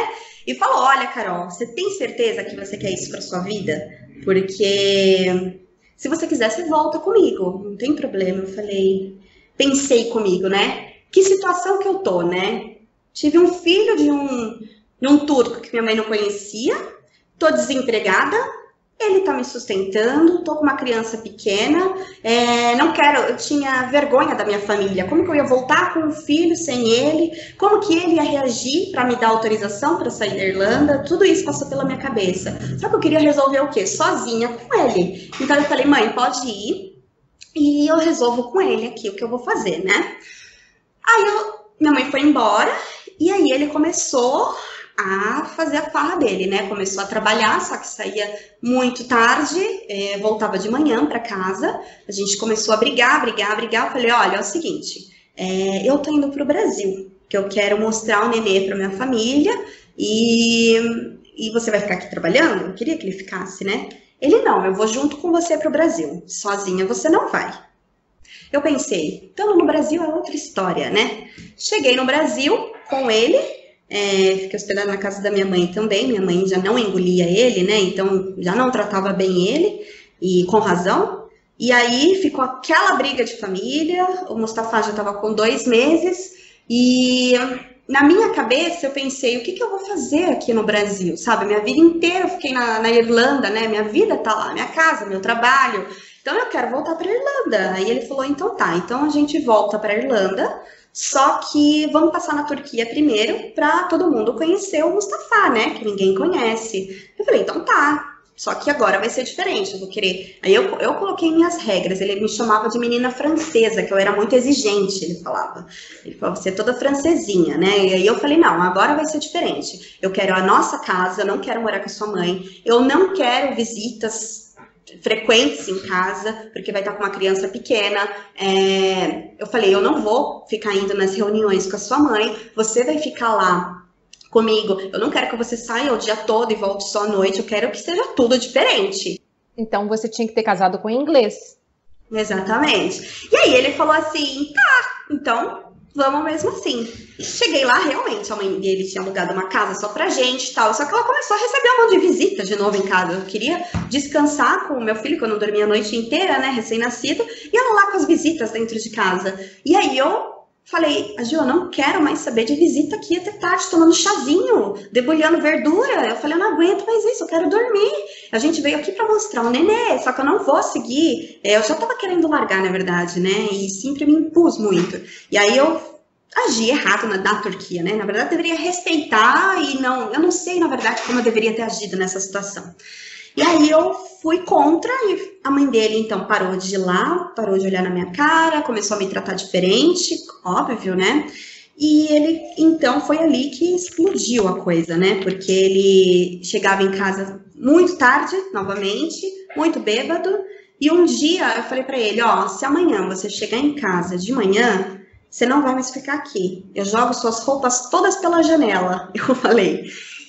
e falou, olha, Carol, você tem certeza que você quer isso para sua vida? Porque se você quiser, você volta comigo, não tem problema. Eu falei, pensei comigo, né, que situação que eu tô, né, tive um filho de um turco que minha mãe não conhecia, tô desempregada, ele tá me sustentando, tô com uma criança pequena, não quero, eu tinha vergonha da minha família, como que eu ia voltar com um filho sem ele, como que ele ia reagir para me dar autorização para sair da Irlanda, tudo isso passou pela minha cabeça. Só que eu queria resolver o quê? Sozinha com ele. Então eu falei, mãe, pode ir e eu resolvo com ele aqui o que eu vou fazer, né? Aí minha mãe foi embora e aí ele começou a fazer a farra dele, né? Começou a trabalhar, só que saía muito tarde, voltava de manhã para casa. A gente começou a brigar. Eu falei, olha, é o seguinte, eu tô indo pro Brasil, que eu quero mostrar o nenê pra minha família e você vai ficar aqui trabalhando? Eu queria que ele ficasse, né? Ele, não, eu vou junto com você pro Brasil, sozinha você não vai. Eu pensei, então no Brasil é outra história, né? Cheguei no Brasil com ele, fiquei hospedada na casa da minha mãe também, minha mãe já não engolia ele, né, então já não tratava bem ele, e com razão, e aí ficou aquela briga de família, o Mustafa já estava com 2 meses, e na minha cabeça eu pensei, o que eu vou fazer aqui no Brasil, sabe, minha vida inteira eu fiquei na Irlanda, né, minha vida tá lá, minha casa, meu trabalho, então eu quero voltar para Irlanda. Aí ele falou, então tá, então a gente volta para Irlanda, só que vamos passar na Turquia primeiro para todo mundo conhecer o Mustafa, né? Que ninguém conhece. Eu falei, então tá. Só que agora vai ser diferente, eu vou querer... Aí eu coloquei minhas regras, ele me chamava de menina francesa, que eu era muito exigente, ele falava. Ele falou, você é toda francesinha, né? E aí eu falei, não, agora vai ser diferente. Eu quero a nossa casa, eu não quero morar com a sua mãe, eu não quero visitas frequentes em casa, porque vai estar com uma criança pequena. Eu falei, eu não vou ficar indo nas reuniões com a sua mãe, você vai ficar lá comigo, eu não quero que você saia o dia todo e volte só à noite, eu quero que seja tudo diferente. Então você tinha que ter casado com inglês. Exatamente. E aí ele falou assim, tá, então vamos mesmo assim. Cheguei lá, realmente, a mãe dele tinha alugado uma casa só pra gente e tal, só que ela começou a receber um monte de visita de novo em casa. Eu queria descansar com o meu filho, que eu não dormia a noite inteira, né, recém-nascido, e ela lá com as visitas dentro de casa. E aí eu falei, Gil, eu não quero mais saber de visita aqui até tarde, tomando chazinho, debulhando verdura. Eu falei, eu não aguento mais isso, eu quero dormir. A gente veio aqui pra mostrar o nenê, só que eu não vou seguir. Eu já tava querendo largar, na verdade, né? E sempre me impus muito. E aí eu agi errado na Turquia, né? Na verdade, eu deveria respeitar e eu não sei, na verdade, como eu deveria ter agido nessa situação. E aí eu fui contra e a mãe dele, então, parou de ir lá, parou de olhar na minha cara, começou a me tratar diferente, óbvio, né? E ele, então, foi ali que explodiu a coisa, né? Porque ele chegava em casa muito tarde, novamente, muito bêbado, e um dia eu falei pra ele, ó, se amanhã você chegar em casa de manhã, você não vai mais ficar aqui, eu jogo suas roupas todas pela janela, eu falei.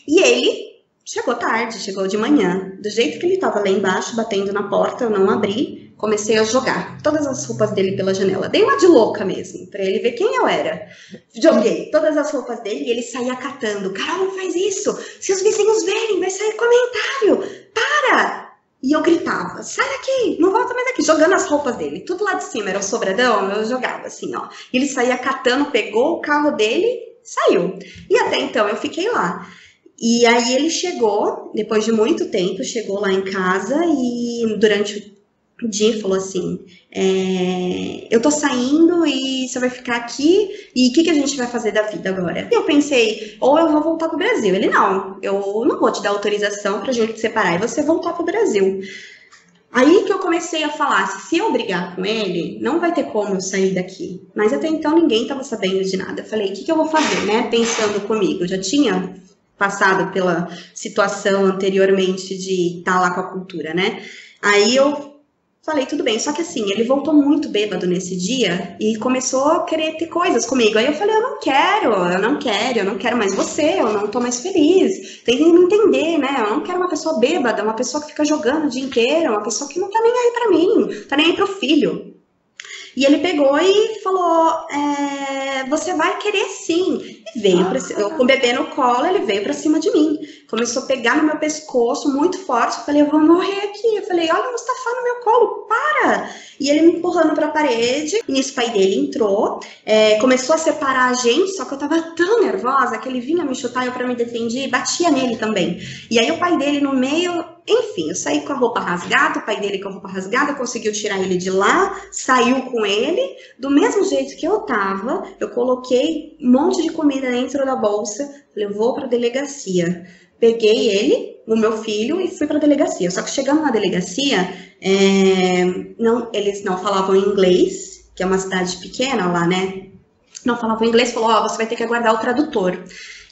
E ele chegou tarde, chegou de manhã. Do jeito que ele estava lá embaixo, batendo na porta, eu não abri, comecei a jogar todas as roupas dele pela janela. Dei uma de louca mesmo, pra ele ver quem eu era. Joguei todas as roupas dele e ele saía catando. Carol, não faz isso! Se os vizinhos verem, vai sair comentário! Para! E eu gritava, sai daqui, não volta mais aqui, jogando as roupas dele. Tudo lá de cima, era o sobradão, eu jogava assim, ó. Ele saía catando, pegou o carro dele, saiu. E até então eu fiquei lá. E aí ele chegou, depois de muito tempo, chegou lá em casa e durante o dia falou assim, eu tô saindo e você vai ficar aqui e o que a gente vai fazer da vida agora? E eu pensei, ou eu vou voltar pro Brasil. Ele, não, eu não vou te dar autorização pra gente se separar e você voltar pro Brasil. Aí que eu comecei a falar, se eu brigar com ele, não vai ter como eu sair daqui. Mas até então ninguém estava sabendo de nada. Eu falei, o que eu vou fazer, né? Pensando comigo, eu já tinha passado pela situação anteriormente de estar lá com a cultura, né? Aí eu Falei, tudo bem, só que assim, ele voltou muito bêbado nesse dia e começou a querer ter coisas comigo. Aí eu falei, eu não quero mais você, eu não tô mais feliz. Tentem me entender, né? Eu não quero uma pessoa bêbada, uma pessoa que fica jogando o dia inteiro, uma pessoa que não tá nem aí pra mim, tá nem aí pro filho. E ele pegou e falou, você vai querer sim. E veio eu com o bebê no colo, ele veio pra cima de mim. Começou a pegar no meu pescoço muito forte. Eu falei, eu vou morrer aqui. Eu falei, olha o Mustafa no meu colo, para! E ele me empurrando pra parede. E nisso o pai dele entrou, começou a separar a gente, só que eu tava tão nervosa que ele vinha me chutar, eu pra me defender e batia nele também. E aí o pai dele no meio... Enfim, eu saí com a roupa rasgada, o pai dele com a roupa rasgada, conseguiu tirar ele de lá, saiu com ele. Do mesmo jeito que eu tava, eu coloquei um monte de comida dentro da bolsa, levou pra delegacia. Peguei ele, o meu filho, e fui pra delegacia. Só que chegando na delegacia, eles não falavam inglês, que é uma cidade pequena lá, né? Não falavam inglês, falou, você vai ter que aguardar o tradutor.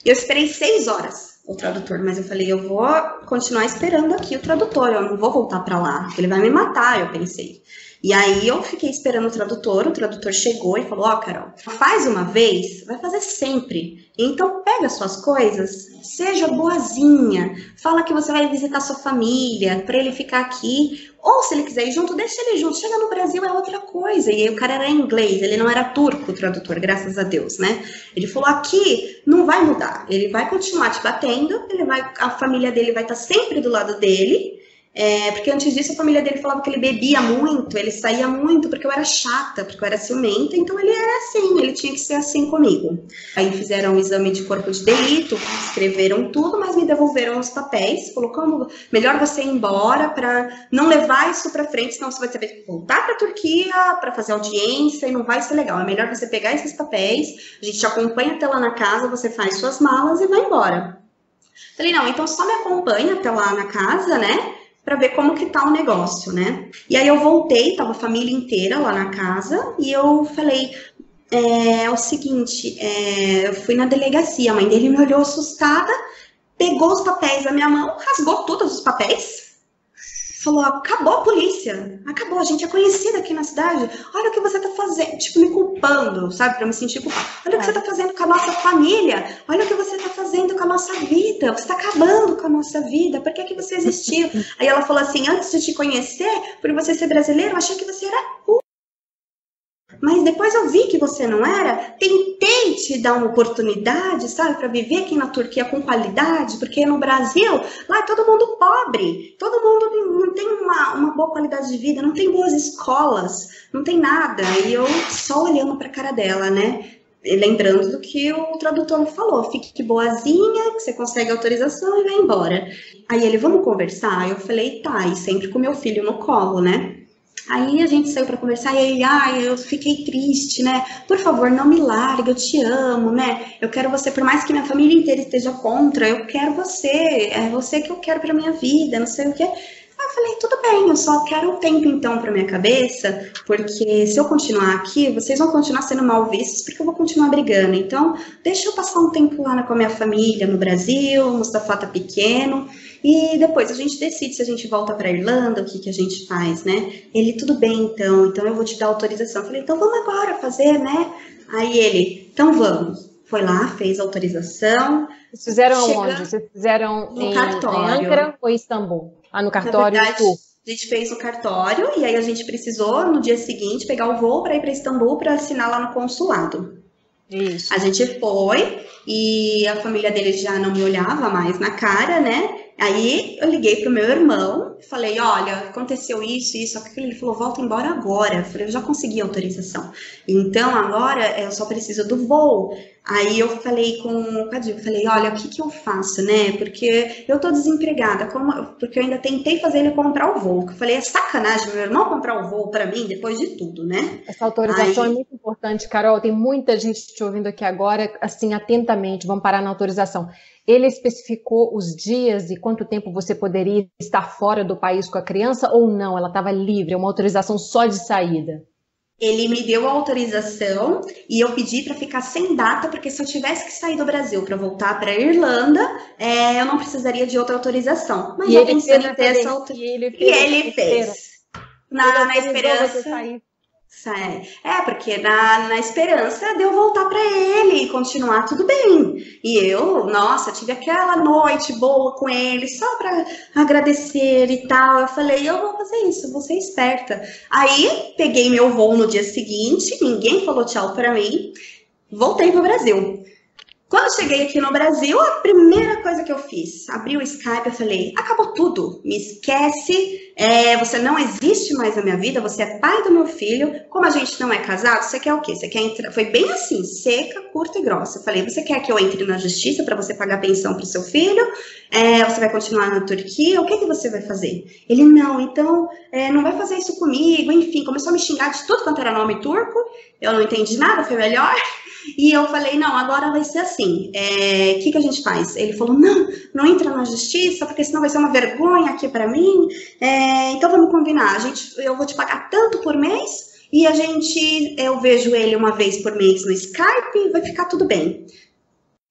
E eu esperei 6 horas. O tradutor, mas eu falei, eu vou continuar esperando aqui o tradutor, eu não vou voltar para lá, porque ele vai me matar, eu pensei. E aí eu fiquei esperando o tradutor chegou e falou, Carol, faz uma vez, vai fazer sempre. Então pega suas coisas, seja boazinha, fala que você vai visitar sua família, para ele ficar aqui, ou se ele quiser ir junto, deixa ele junto, chega no Brasil é outra coisa. E aí o cara era inglês, ele não era turco, o tradutor, graças a Deus, né? Ele falou, aqui não vai mudar, ele vai continuar te batendo, a família dele vai estar sempre do lado dele, porque antes disso a família dele falava que ele bebia muito, ele saía muito porque eu era chata, porque eu era ciumenta, então ele era assim, ele tinha que ser assim comigo. Aí fizeram um exame de corpo de delito, escreveram tudo, mas me devolveram os papéis, falou, melhor você ir embora para não levar isso para frente, senão você vai ter que voltar para a Turquia para fazer audiência e não vai ser legal, é melhor você pegar esses papéis, a gente te acompanha até lá na casa, você faz suas malas e vai embora. Falei, não, então só me acompanha até lá na casa, né? Para ver como que tá o negócio, né? E aí eu voltei, tava a família inteira lá na casa, e eu falei, o seguinte, eu fui na delegacia, a mãe dele me olhou assustada, pegou os papéis da minha mão, rasgou todos os papéis, falou, acabou a polícia, acabou, a gente é conhecida aqui na cidade, olha o que você tá fazendo, tipo, me culpando, sabe, pra me sentir culpada, olha o que você tá fazendo com a nossa família, olha o que você tá fazendo com a nossa vida, você tá acabando com a nossa vida, por que que você existiu? Aí ela falou assim, antes de te conhecer, por você ser brasileiro, eu achei que você era mas depois eu vi que você não era, tentei te dar uma oportunidade, sabe, para viver aqui na Turquia com qualidade, porque no Brasil, lá é todo mundo pobre, todo mundo não tem uma boa qualidade de vida, não tem boas escolas, não tem nada, e eu só olhando para a cara dela, né, lembrando do que o tradutor falou, fique boazinha, que você consegue autorização e vai embora. Aí ele, vamos conversar? Eu falei, tá, e sempre com meu filho no colo, né? Aí a gente saiu para conversar e ele, eu fiquei triste, né? Por favor, não me largue, eu te amo, né? Eu quero você, por mais que minha família inteira esteja contra, eu quero você, é você que eu quero para minha vida, não sei o quê. Aí eu falei, tudo bem, eu só quero um tempo então para minha cabeça, porque se eu continuar aqui, vocês vão continuar sendo mal vistos, porque eu vou continuar brigando. Então, deixa eu passar um tempo lá com a minha família no Brasil, o Mustafa tá pequeno. E depois a gente decide se a gente volta para Irlanda, o que a gente faz, né? Ele, tudo bem, então eu vou te dar autorização. Eu falei, então vamos agora fazer, né? Aí ele, então vamos. Foi lá, fez a autorização. Vocês fizeram onde? Vocês fizeram no cartório. Em Ankara ou em Istambul? No cartório? Na verdade, a gente fez no cartório e aí a gente precisou, no dia seguinte, pegar o voo para ir para Istambul para assinar lá no consulado. Isso. A gente foi e a família dele já não me olhava mais na cara, né? Aí eu liguei pro meu irmão e falei, olha, aconteceu isso, aquilo. Ele falou, volta embora agora. Eu falei, eu já consegui a autorização. Então agora eu só preciso do voo. Aí eu falei com o Cadinho, falei, olha, o que eu faço, né? Porque eu tô desempregada, porque eu ainda tentei fazer ele comprar o voo. Eu falei, é sacanagem meu irmão comprar o voo para mim depois de tudo, né? Essa autorização é muito importante, Carol. Tem muita gente te ouvindo aqui agora, assim, atentamente, vamos parar na autorização. Ele especificou os dias e quanto tempo você poderia estar fora do país com a criança ou não? Ela estava livre, é uma autorização só de saída? Ele me deu a autorização e eu pedi para ficar sem data, porque se eu tivesse que sair do Brasil para voltar para a Irlanda, eu não precisaria de outra autorização. Mas já pensando em ter essa autorização. E ele fez. na esperança. Porque na esperança de eu voltar para ele e continuar tudo bem. E eu, nossa, tive aquela noite boa com ele, só para agradecer e tal. Eu falei, eu vou fazer isso, vou ser esperta. Aí peguei meu voo no dia seguinte, ninguém falou tchau para mim, voltei pro Brasil. Quando eu cheguei aqui no Brasil, a primeira coisa que eu fiz, abri o Skype, eu falei, acabou tudo, me esquece, você não existe mais na minha vida, você é pai do meu filho, como a gente não é casado, você quer o quê? Você quer entrar? Foi bem assim, seca, curta e grossa. Eu falei, você quer que eu entre na justiça para você pagar pensão para o seu filho? Você vai continuar na Turquia? O que você vai fazer? Ele, não, então, não vai fazer isso comigo, enfim, começou a me xingar de tudo quanto era nome turco, eu não entendi nada, foi melhor. E eu falei, não, agora vai ser assim, o que a gente faz? Ele falou, não entra na justiça, porque senão vai ser uma vergonha aqui pra mim, então vamos combinar, eu vou te pagar tanto por mês, e eu vejo ele uma vez por mês no Skype, e vai ficar tudo bem.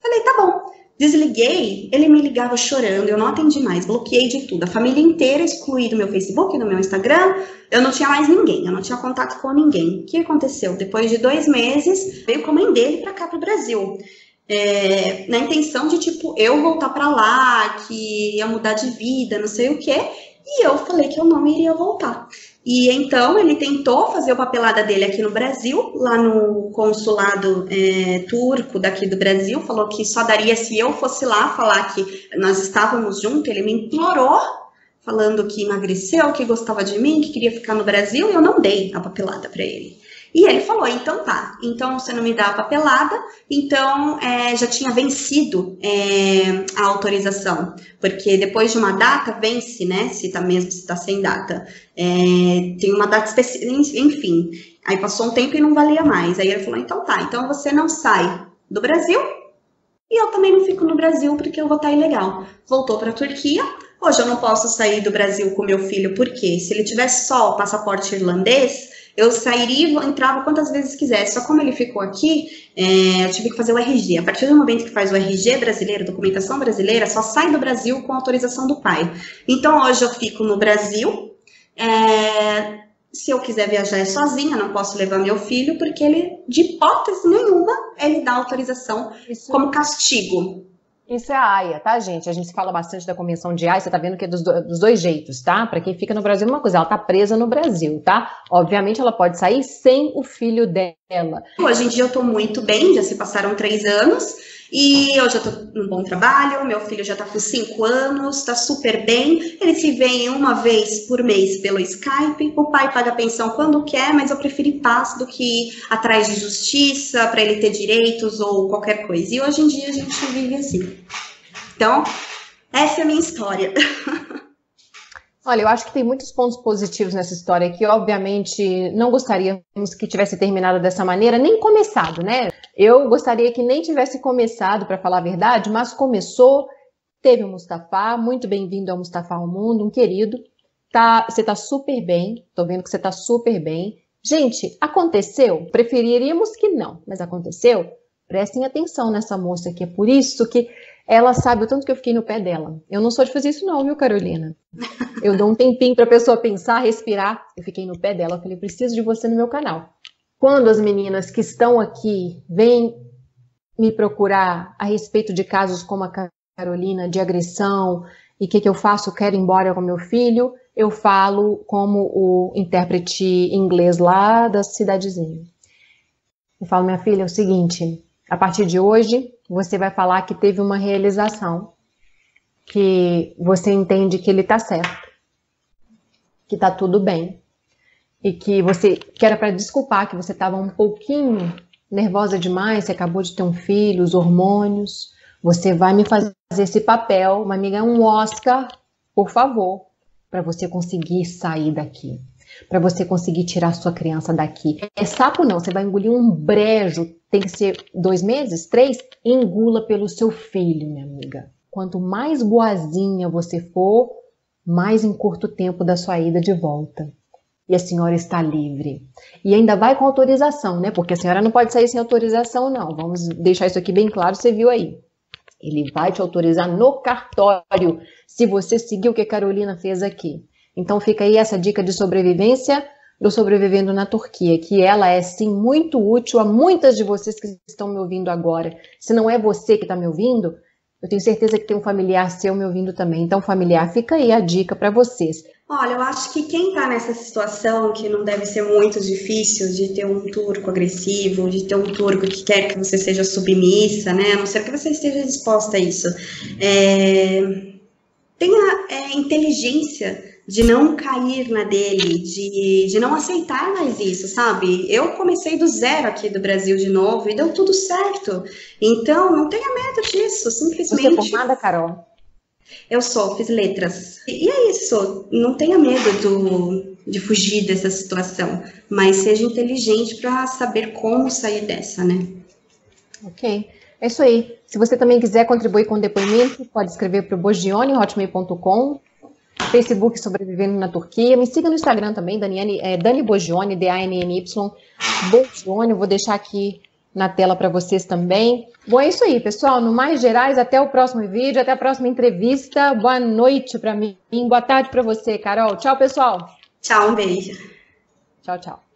Falei, tá bom. Desliguei, ele me ligava chorando, eu não atendi mais, bloqueei de tudo, a família inteira excluí do meu Facebook, do meu Instagram, eu não tinha mais ninguém, eu não tinha contato com ninguém. O que aconteceu? Depois de 2 meses, veio com a mãe dele pra cá, pro Brasil, na intenção de, eu voltar pra lá, que ia mudar de vida, não sei o quê, e eu falei que eu não iria voltar. E então ele tentou fazer a papelada dele aqui no Brasil, lá no consulado turco daqui do Brasil, falou que só daria se eu fosse lá falar que nós estávamos juntos, ele me implorou, falando que emagreceu, que gostava de mim, que queria ficar no Brasil, e eu não dei a papelada para ele. E ele falou, então tá, então você não me dá a papelada, então já tinha vencido a autorização, porque depois de uma data vence, né, se tá sem data, tem uma data específica, enfim, aí passou um tempo e não valia mais, aí ele falou, então tá, então você não sai do Brasil, e eu também não fico no Brasil porque eu vou estar ilegal. Voltou para a Turquia, hoje eu não posso sair do Brasil com meu filho, porque se ele tivesse só o passaporte irlandês, eu sairia e entrava quantas vezes quisesse. Só como ele ficou aqui, eu tive que fazer o RG. A partir do momento que faz o RG brasileiro, documentação brasileira, só sai do Brasil com autorização do pai. Então, hoje eu fico no Brasil. Se eu quiser viajar sozinha, não posso levar meu filho, porque ele, de hipótese nenhuma, ele dá autorização como castigo. Isso é a AIA, tá, gente? A gente fala bastante da Convenção de AIA, você tá vendo que é dos 2 jeitos, tá? Para quem fica no Brasil, uma coisa, ela tá presa no Brasil, tá? Obviamente, ela pode sair sem o filho dela. Hoje em dia eu tô muito bem, já se passaram 3 anos, e hoje eu tô num bom trabalho, meu filho já tá com 5 anos, tá super bem, eles se veem uma vez por mês pelo Skype, o pai paga pensão quando quer, mas eu prefiro ir paz do que ir atrás de justiça, para ele ter direitos ou qualquer coisa, e hoje em dia a gente vive assim. Então, essa é a minha história. Olha, eu acho que tem muitos pontos positivos nessa história que, obviamente, não gostaríamos que tivesse terminado dessa maneira, nem começado, né? Eu gostaria que nem tivesse começado, para falar a verdade, mas começou, teve o Mustafa, muito bem-vindo ao Mustafa ao Mundo, um querido. Você tá super bem, tô vendo que você tá super bem. Gente, aconteceu? Preferiríamos que não, mas aconteceu? Prestem atenção nessa moça aqui, é por isso que ela sabe o tanto que eu fiquei no pé dela. Eu não sou de fazer isso não, viu, Carolina? Eu dou um tempinho para a pessoa pensar, respirar. Eu fiquei no pé dela, eu falei, preciso de você no meu canal. Quando as meninas que estão aqui vêm me procurar a respeito de casos como a Carolina, de agressão, e o que eu faço? Quero ir embora com meu filho, eu falo como o intérprete inglês lá da cidadezinha. Eu falo, minha filha, é o seguinte, a partir de hoje, você vai falar que teve uma realização, que você entende que ele está certo, que está tudo bem, e que era para desculpar que você estava um pouquinho nervosa demais, você acabou de ter um filho, os hormônios, você vai me fazer esse papel, uma amiga, um Oscar, por favor, para você conseguir sair daqui, para você conseguir tirar sua criança daqui. É sapo não, você vai engolir um brejo, tem que ser 2 meses, 3, engula pelo seu filho, minha amiga. Quanto mais boazinha você for, mais em curto tempo da sua ida de volta. E a senhora está livre. E ainda vai com autorização, né? Porque a senhora não pode sair sem autorização, não. Vamos deixar isso aqui bem claro, você viu aí. Ele vai te autorizar no cartório, se você seguir o que a Carolina fez aqui. Então fica aí essa dica de sobrevivência do Sobrevivendo na Turquia, que ela é sim muito útil a muitas de vocês que estão me ouvindo agora. Se não é você que está me ouvindo, eu tenho certeza que tem um familiar seu me ouvindo também. Então, familiar, fica aí a dica para vocês. Olha, eu acho que quem está nessa situação, que não deve ser muito difícil, de ter um turco agressivo, de ter um turco que quer que você seja submissa, né? A não ser que você esteja disposta a isso. Tenha inteligência de não cair na dele, de não aceitar mais isso, sabe? Eu comecei do zero aqui do Brasil de novo e deu tudo certo. Então, não tenha medo disso, simplesmente... Você é formada, Carol? Eu fiz letras. E é isso, não tenha medo de fugir dessa situação, mas seja inteligente para saber como sair dessa, né? Ok, é isso aí. Se você também quiser contribuir com o depoimento, pode escrever para o bogione@hotmail.com, Facebook Sobrevivendo na Turquia. Me siga no Instagram também, Dani Bogione, D-A-N-N-Y, Bogione, eu vou deixar aqui na tela para vocês também. Bom, é isso aí, pessoal. No mais gerais, até o próximo vídeo, até a próxima entrevista. Boa noite para mim, boa tarde para você, Carol. Tchau, pessoal. Tchau, um beijo. Tchau, tchau.